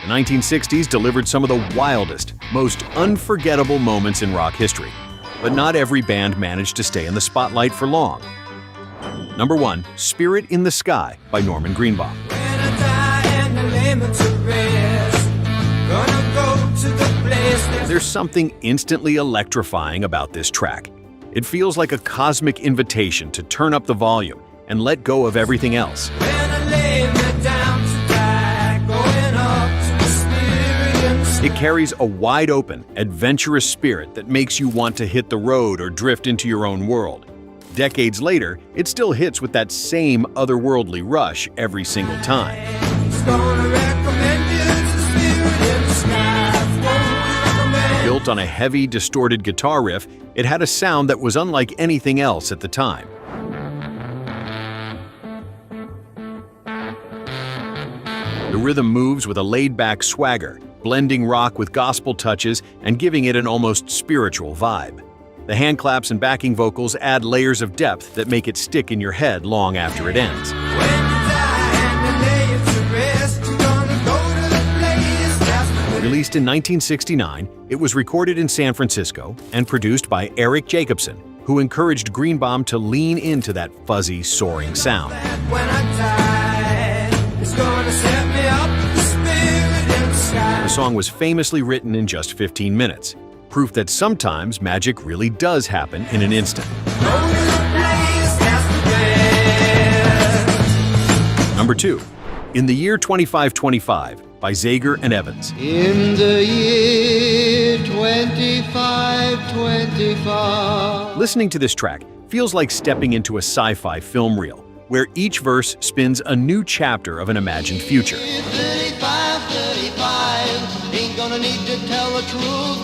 The 1960s delivered some of the wildest, most unforgettable moments in rock history. But not every band managed to stay in the spotlight for long. Number 1, Spirit in the Sky by Norman Greenbaum. There's something instantly electrifying about this track. It feels like a cosmic invitation to turn up the volume and let go of everything else. It carries a wide-open, adventurous spirit that makes you want to hit the road or drift into your own world. Decades later, it still hits with that same otherworldly rush every single time. Built on a heavy, distorted guitar riff, it had a sound that was unlike anything else at the time. The rhythm moves with a laid-back swagger, blending rock with gospel touches and giving it an almost spiritual vibe. The hand claps and backing vocals add layers of depth that make it stick in your head long after it ends. Released in 1969, it was recorded in San Francisco and produced by Eric Jacobson, who encouraged Greenbaum to lean into that fuzzy, soaring sound. The song was famously written in just 15 minutes, proof that sometimes magic really does happen in an instant. Number 2, In the Year 2525 by Zager and Evans. In the year 2525. Listening to this track feels like stepping into a sci-fi film reel, where each verse spins a new chapter of an imagined future. 35, ain't gonna need to tell the truth.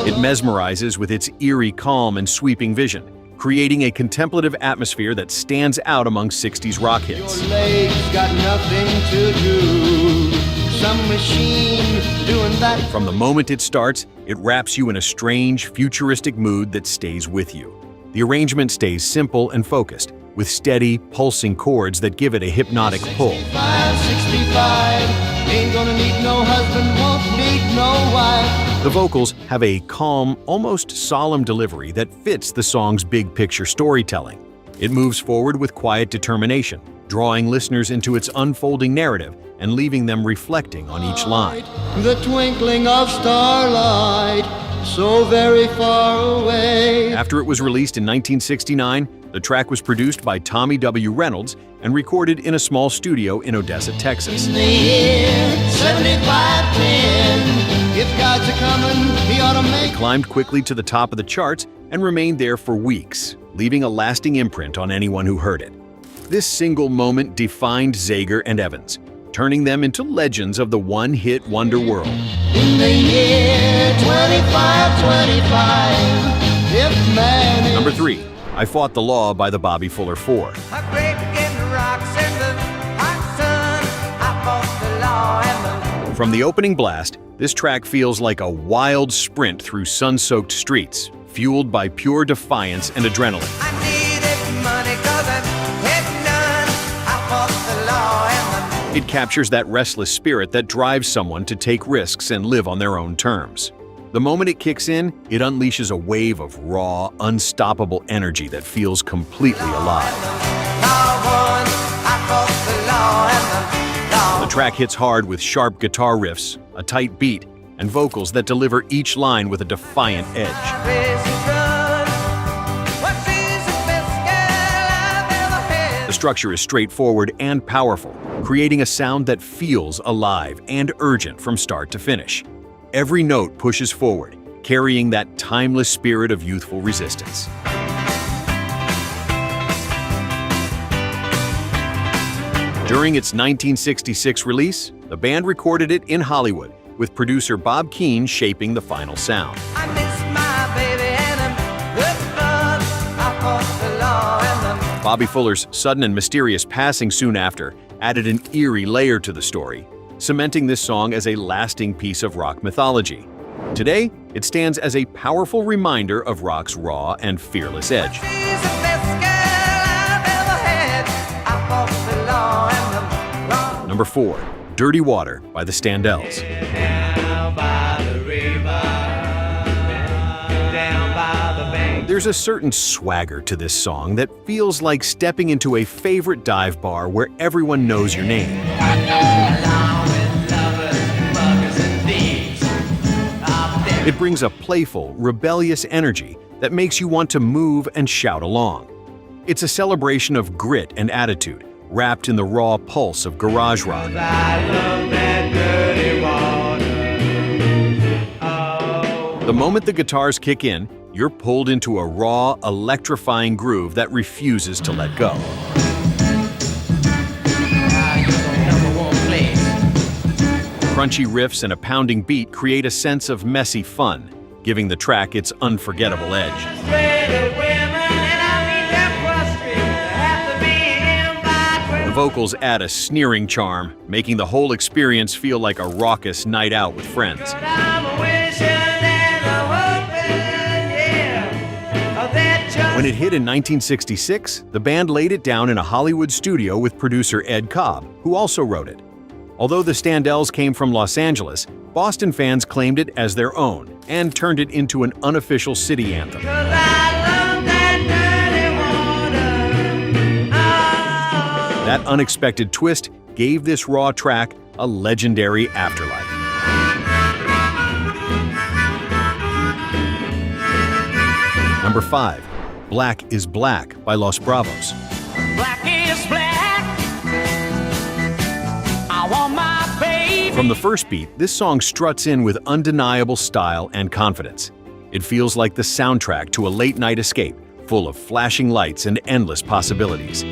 It mesmerizes with its eerie calm and sweeping vision, creating a contemplative atmosphere that stands out among 60s rock hits. Your legs got nothing to do. Some machine doing that. From the moment it starts, it wraps you in a strange, futuristic mood that stays with you. The arrangement stays simple and focused, with steady, pulsing chords that give it a hypnotic pull. 65, ain't gonna need no husband, won't need no wife. The vocals have a calm, almost solemn delivery that fits the song's big-picture storytelling. It moves forward with quiet determination, drawing listeners into its unfolding narrative and leaving them reflecting on each line. The twinkling of starlight, so very far away. After it was released in 1969, the track was produced by Tommy W. Reynolds and recorded in a small studio in Odessa, Texas. In the year 7510, if God's a-comin', he ought to make. It climbed quickly to the top of the charts and remained there for weeks, leaving a lasting imprint on anyone who heard it. This single moment defined Zager and Evans, turning them into legends of the one-hit wonder world. In the year 2525, if man is. Number 3, I Fought the Law by the Bobby Fuller Four. From the opening blast, this track feels like a wild sprint through sun-soaked streets, fueled by pure defiance and adrenaline. It captures that restless spirit that drives someone to take risks and live on their own terms. The moment it kicks in, it unleashes a wave of raw, unstoppable energy that feels completely alive. The track hits hard with sharp guitar riffs, a tight beat, and vocals that deliver each line with a defiant edge. The structure is straightforward and powerful, creating a sound that feels alive and urgent from start to finish. Every note pushes forward, carrying that timeless spirit of youthful resistance. During its 1966 release, the band recorded it in Hollywood, with producer Bob Keane shaping the final sound. Bobby Fuller's sudden and mysterious passing soon after added an eerie layer to the story, cementing this song as a lasting piece of rock mythology. Today, it stands as a powerful reminder of rock's raw and fearless edge. Number 4, Dirty Water by the Standells. Down by the river, down by the bank. There's a certain swagger to this song that feels like stepping into a favorite dive bar where everyone knows your name. It brings a playful, rebellious energy that makes you want to move and shout along. It's a celebration of grit and attitude, wrapped in the raw pulse of garage rock. I love that dirty water. Oh. The moment the guitars kick in, you're pulled into a raw, electrifying groove that refuses to let go. Crunchy riffs and a pounding beat create a sense of messy fun, giving the track its unforgettable edge. The vocals add a sneering charm, making the whole experience feel like a raucous night out with friends. When it hit in 1966, the band laid it down in a Hollywood studio with producer Ed Cobb, who also wrote it. Although the Standells came from Los Angeles, Boston fans claimed it as their own and turned it into an unofficial city anthem. That unexpected twist gave this raw track a legendary afterlife. Number 5. Black is Black by Los Bravos. Black is black. I want my baby. From the first beat, this song struts in with undeniable style and confidence. It feels like the soundtrack to a late-night escape, full of flashing lights and endless possibilities.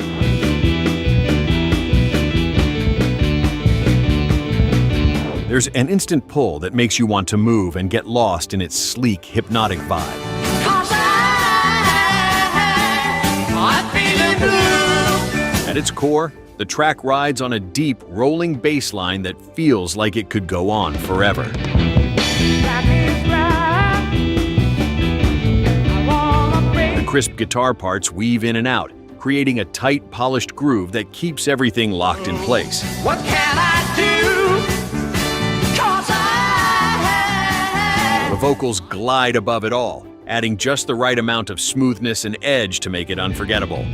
There's an instant pull that makes you want to move and get lost in its sleek, hypnotic vibe. At its core, the track rides on a deep, rolling bass line that feels like it could go on forever. The crisp guitar parts weave in and out, creating a tight, polished groove that keeps everything locked in place. What can I do? 'Cause The vocals glide above it all, adding just the right amount of smoothness and edge to make it unforgettable.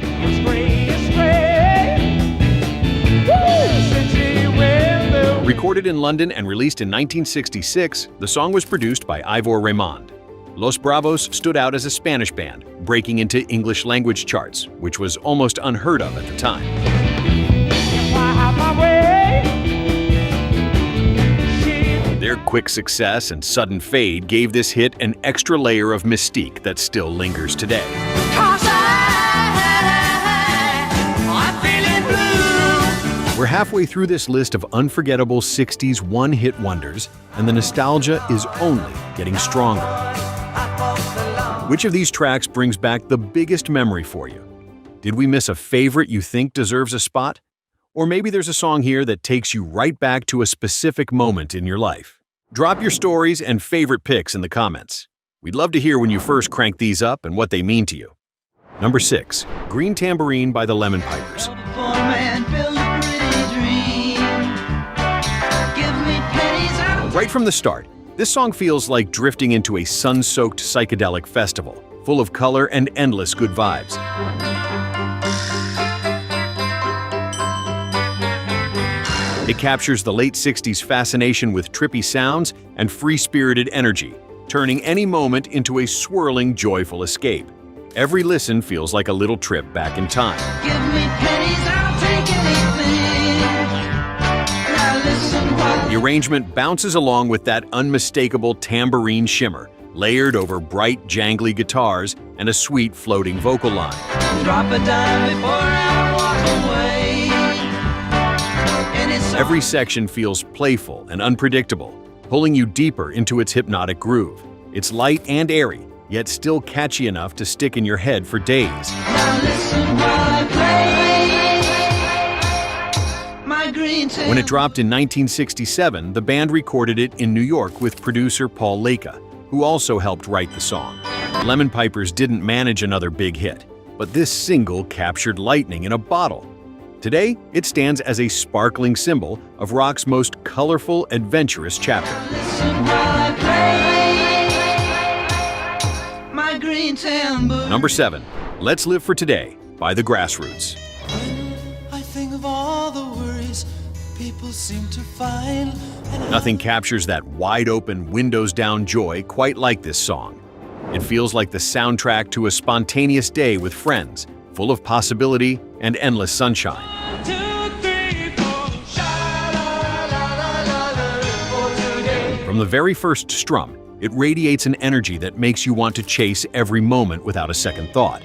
Recorded in London and released in 1966, the song was produced by Ivor Raymond. Los Bravos stood out as a Spanish band, breaking into English language charts, which was almost unheard of at the time. Their quick success and sudden fade gave this hit an extra layer of mystique that still lingers today. We're halfway through this list of unforgettable 60s one-hit wonders, and the nostalgia is only getting stronger. Which of these tracks brings back the biggest memory for you? Did we miss a favorite you think deserves a spot? Or maybe there's a song here that takes you right back to a specific moment in your life. Drop your stories and favorite picks in the comments. We'd love to hear when you first cranked these up and what they mean to you. Number 6. Green Tambourine by the Lemon Pipers. Right from the start, this song feels like drifting into a sun-soaked psychedelic festival, full of color and endless good vibes. It captures the late 60s fascination with trippy sounds and free-spirited energy, turning any moment into a swirling, joyful escape. Every listen feels like a little trip back in time. Give me pennies, I'll take anything. Now listen while The arrangement bounces along with that unmistakable tambourine shimmer, layered over bright, jangly guitars and a sweet floating vocal line. drop a dime before I walk away. And it's Every section feels playful and unpredictable, pulling you deeper into its hypnotic groove. It's light and airy, yet still catchy enough to stick in your head for days. now listen while I play. My green When it dropped in 1967, the band recorded it in New York with producer Paul Leka, who also helped write the song. Lemon Pipers didn't manage another big hit, but this single captured lightning in a bottle. Today, it stands as a sparkling symbol of rock's most colorful, adventurous chapter. Number 7. Let's Live for Today by The Grassroots. I think of all the worries people seem to find. Nothing captures that wide-open, windows-down joy quite like this song. It feels like the soundtrack to a spontaneous day with friends, full of possibility and endless sunshine. From the very first strum, it radiates an energy that makes you want to chase every moment without a second thought.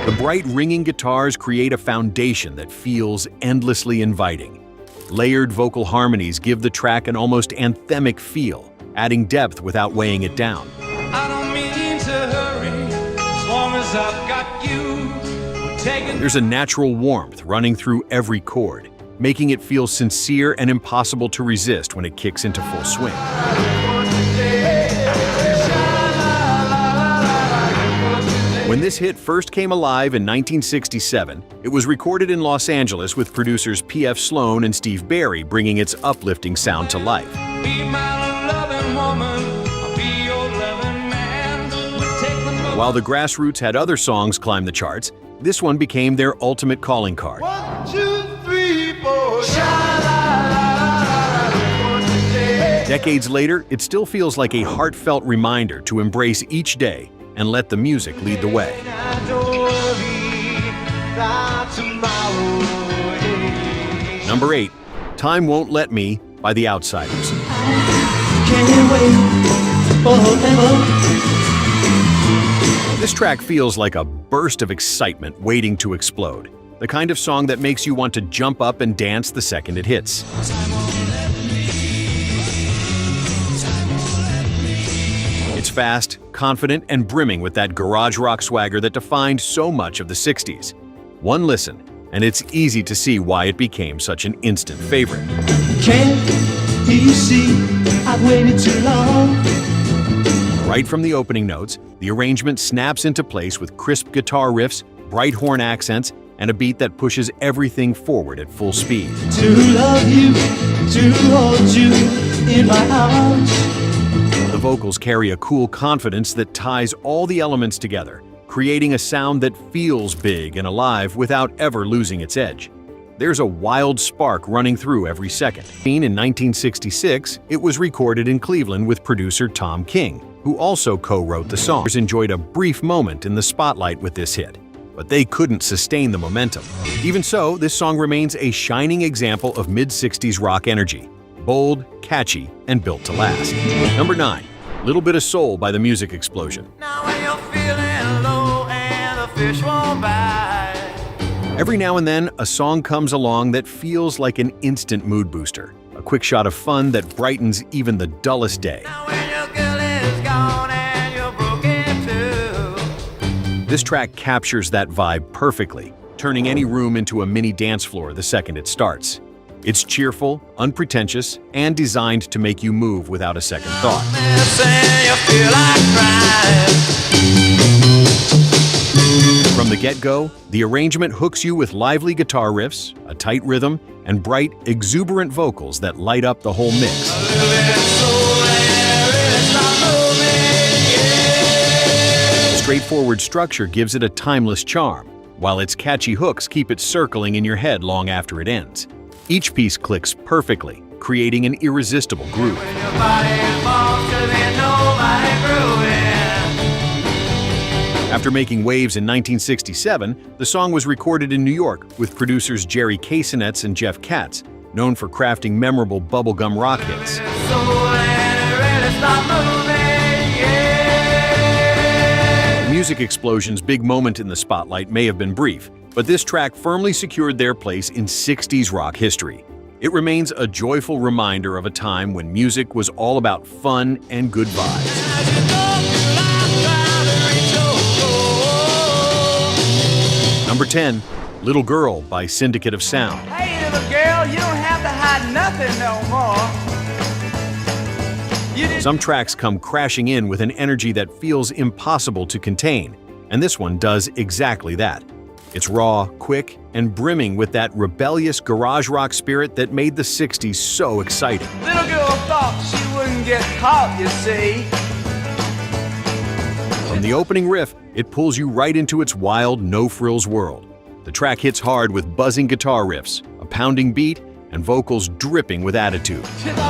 The bright ringing guitars create a foundation that feels endlessly inviting. Layered vocal harmonies give the track an almost anthemic feel, adding depth without weighing it down. I don't mean to hurry, as long as I've got you. There's a natural warmth running through every chord, making it feel sincere and impossible to resist when it kicks into full swing. When this hit first came alive in 1967, it was recorded in Los Angeles with producers P.F. Sloan and Steve Barry bringing its uplifting sound to life. While the Grassroots had other songs climb the charts, this one became their ultimate calling card. 1, 2, 3, 4. Decades later, it still feels like a heartfelt reminder to embrace each day and let the music lead the way. Number 8, Time Won't Let Me by The Outsiders. This track feels like a burst of excitement waiting to explode, the kind of song that makes you want to jump up and dance the second it hits. It's fast, confident, and brimming with that garage rock swagger that defined so much of the 60s. One listen, and it's easy to see why it became such an instant favorite. Can't you see I've waited too long? Right from the opening notes, the arrangement snaps into place with crisp guitar riffs, bright horn accents, and a beat that pushes everything forward at full speed. To love you, to hold you in my arms. The vocals carry a cool confidence that ties all the elements together, creating a sound that feels big and alive without ever losing its edge. There's a wild spark running through every second. In 1966, it was recorded in Cleveland with producer Tom King, who also co-wrote the song. Enjoyed a brief moment in the spotlight with this hit, but they couldn't sustain the momentum. Even so, this song remains a shining example of mid-60s rock energy. Bold, catchy, and built to last. Number 9, Little Bit of Soul by The Music Explosion. Now when you're feeling low and the fish won't bite. Every now and then, a song comes along that feels like an instant mood booster, a quick shot of fun that brightens even the dullest day. Now when your girl is gone and you're broken too. This track captures that vibe perfectly, turning any room into a mini dance floor the second it starts. It's cheerful, unpretentious, and designed to make you move without a second thought. From the get-go, the arrangement hooks you with lively guitar riffs, a tight rhythm, and bright, exuberant vocals that light up the whole mix. The straightforward structure gives it a timeless charm, while its catchy hooks keep it circling in your head long after it ends. Each piece clicks perfectly, creating an irresistible groove. After making waves in 1967, the song was recorded in New York with producers Jerry Casanets and Jeff Katz, known for crafting memorable bubblegum rock hits. The Music Explosion's big moment in the spotlight may have been brief, but this track firmly secured their place in 60s rock history. It remains a joyful reminder of a time when music was all about fun and good vibes. Number 10, Little Girl by Syndicate of Sound. Hey, little girl, you don't have to hide nothing no more. Some tracks come crashing in with an energy that feels impossible to contain, And this one does exactly that. It's raw, quick, and brimming with that rebellious garage rock spirit that made the 60s so exciting. Little girl thought she wouldn't get caught, you see. From the opening riff, it pulls you right into its wild, no-frills world. The track hits hard with buzzing guitar riffs, a pounding beat, and vocals dripping with attitude. She thought